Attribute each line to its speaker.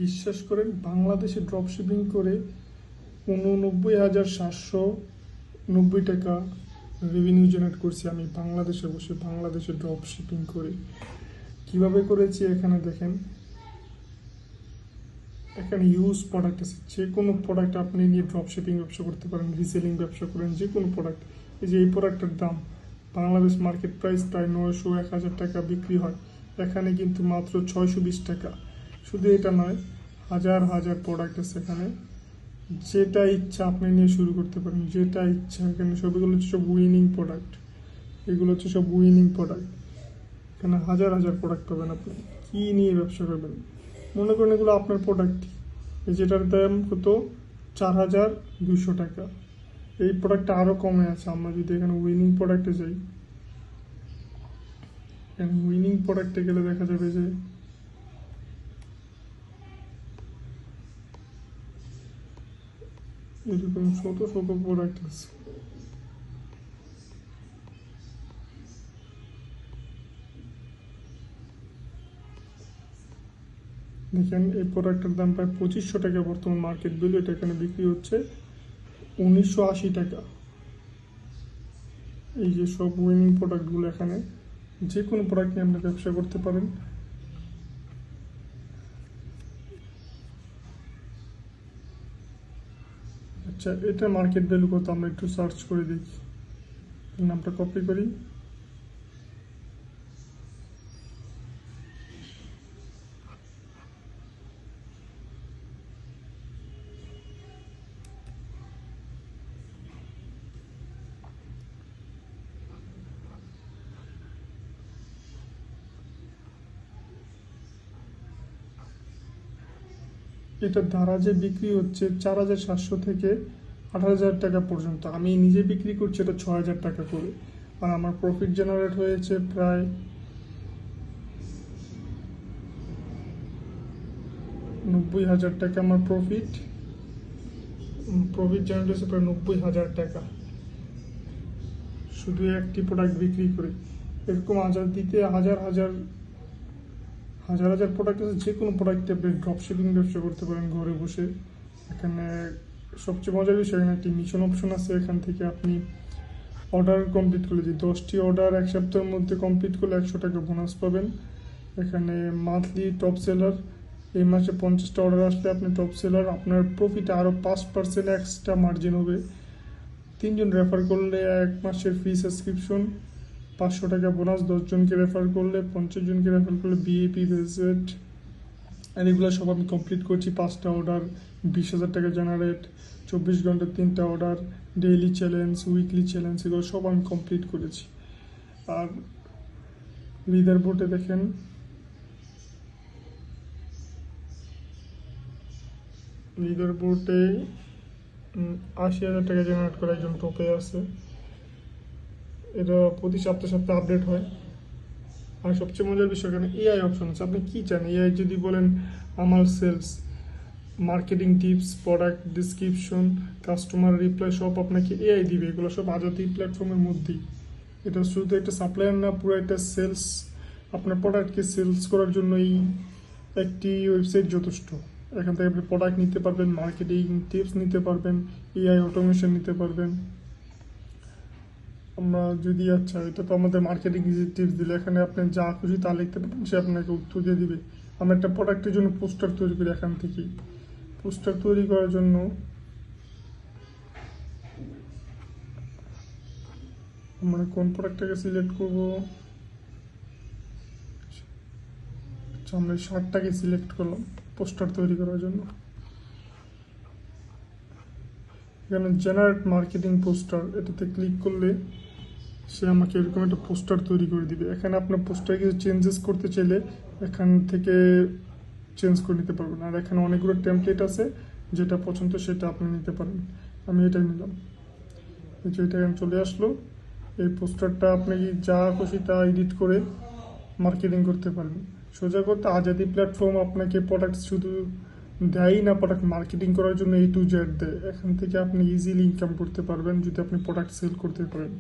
Speaker 1: বিশ্বাস করেন বাংলাদেশে ড্রপ শিপিং করে 89,790 টাকা রেভিনিউ জেনারেট করছি আমি বাংলাদেশে বসে, বাংলাদেশে ড্রপ শিপিং করে। কিভাবে করেছি এখানে দেখেন, এখানে ইউজ প্রোডাক্ট আছে, যে কোনো প্রোডাক্ট আপনি নিয়ে ড্রপ শিপিং ব্যবসা করতে পারেন, রিসেলিং ব্যবসা করেন, যে কোনো প্রোডাক্ট। এই যে এই প্রোডাক্টের দাম বাংলাদেশ মার্কেট প্রাইস প্রায় 900-1000 টাকা বিক্রি হয়, এখানে কিন্তু মাত্র 620 টাকা। শুধু এটা নয়, হাজার হাজার প্রোডাক্ট আছে এখানে, যেটা ইচ্ছা আপনি নিয়ে শুরু করতে পারেন, যেটা ইচ্ছা। এখানে সবগুলো হচ্ছে সব উইনিং প্রোডাক্ট, এগুলো হচ্ছে সব উইনিং প্রোডাক্ট। এখানে হাজার হাজার প্রোডাক্ট পাবেন, আপনি কী নিয়ে ব্যবসা করবেন। মনে করেন এগুলো আপনার প্রোডাক্ট, যেটার দাম কত 4200 টাকা। এই প্রোডাক্টটা আরও কমে আছে। আমরা যদি এখানে উইনিং প্রোডাক্টে যাই, এখানে উইনিং প্রোডাক্টে গেলে দেখা যাবে যে এরকম শত শত প্রোডাক্ট আছে। দেখেন এই প্রোডাক্টের দাম প্রায় 2500 টাকা বর্তমান মার্কেট ভ্যালু, এটা এখানে বিক্রি হচ্ছে 1980 টাকা। এই যে সব উইনিং প্রোডাক্টগুলো, এখানে যে কোনো প্রোডাক্ট নিয়ে আপনি ব্যবসা করতে পারেন। আচ্ছা, এটা মার্কেট ভ্যালু কত আমরা একটু সার্চ করে দেখি। নামটা কপি করি, এটার ধারা যে বিক্রি হচ্ছে 4700 থেকে 8000 টাকা পর্যন্ত। আমি নিজে বিক্রি করছি এটা 6000 টাকা করে, আর আমার প্রফিট জেনারেট হয়েছে প্রায় 90,000 টাকা। আমার প্রফিট জেনারেট হয়েছে প্রায় 90,000 টাকা শুধু একটি প্রোডাক্ট বিক্রি করে। এরকম হাজার হাজার প্রোডাক্ট আছে, যে কোনো প্রোডাক্টে আপনি ড্রপ শিপিং ব্যবসা করতে পারেন ঘরে বসে। এখানে সবচেয়ে মজার বিষয়, এখানে একটি মিশন অপশন আছে। এখান থেকে আপনি অর্ডার কমপ্লিট করলে, যে 10টি অর্ডার এক সপ্তাহের মধ্যে কমপ্লিট করলে 100 টাকা বোনাস পাবেন। এখানে মান্থলি টপ সেলার, এই মাসে 50টা অর্ডার আসলে আপনি টপ সেলার, আপনার প্রফিটে আরও 5% এক্সট্রা মার্জিন হবে। 3 জন রেফার করলে 1 মাসের ফ্রি সাবস্ক্রিপশন, 500 টাকা বোনাস। 10 জনকে রেফার করলে, 50 জনকে রেফার করলে ভিআইপি ভিজিট। আর এগুলো সব আমি কমপ্লিট করছি। 5টা অর্ডার 20,000 টাকা জেনারেট, 24 ঘন্টার 3টা order, daily challenge, weekly challenge, এগুলো সব আমি কমপ্লিট করেছি। আর লিডার বোর্ডে দেখেন, লিডার বোর্ডে 80,000 টাকা জেনারেট করা একজন টপে আছে। এটা প্রতি সপ্তাহে আপডেট হয়। আর সবচেয়ে মজার বিষয়, এখানে এআই অপশন আছে। আপনি কি চান এআই যদি বলেন, আমার sales, marketing tips, product description, customer reply, সব আপনাকে এআই দিবে। এগুলো সব আজাদি প্ল্যাটফর্মের মধ্যেই। এটা শুধু একটা সাপ্লায়ার না, পুরো একটা সেলস, আপনার প্রোডাক্টকে সেলস করার জন্য এই একটি ওয়েবসাইট যথেষ্ট। এখান থেকে আপনি প্রোডাক্ট নিতে পারবেন, মার্কেটিং টিপস নিতে পারবেন, এআই অটোমেশন নিতে পারবেন। আমরা যদি, আচ্ছা এটা তো আমাদের মার্কেটিং টিপস দিলে, এখানে আপনি যা খুশি তা লিখতে পারেন, সে আপনাকে উত্তর দিয়ে দিবে। আমরা একটা প্রোডাক্টের জন্য পোস্টার তৈরি করি। এখান থেকেই পোস্টার তৈরি করার জন্য আমরা কোন প্রোডাক্টটাকে সিলেক্ট করব, আচ্ছা আমরা শার্টটাকে সিলেক্ট করলাম পোস্টার তৈরি করার জন্য। এখানে জেনারেট মার্কেটিং পোস্টার, এটাতে ক্লিক করলে সে আমাকে এরকম একটা পোস্টার তৈরি করে দিবে। এখানে আপনার পোস্টারে কিছু চেঞ্জেস করতে চাইলে এখান থেকে চেঞ্জ করে নিতে পারবেন। আর এখানে অনেকগুলো টেমপ্লেট আছে, যেটা পছন্দ সেটা আপনি নিতে পারেন। আমি এটাই নিলাম, এটা এখানে চলে আসলো। এই পোস্টারটা আপনি যা খুশি তা এডিট করে মার্কেটিং করতে পারবেন। সোজা করতে আজাদি প্ল্যাটফর্ম আপনাকে প্রোডাক্ট শুধু দেয়ই না, প্রোডাক্ট মার্কেটিং করার জন্য A to Z দেয়। এখান থেকে আপনি ইজিলি ইনকাম করতে পারবেন যদি আপনি প্রোডাক্ট সেল করতে পারেন।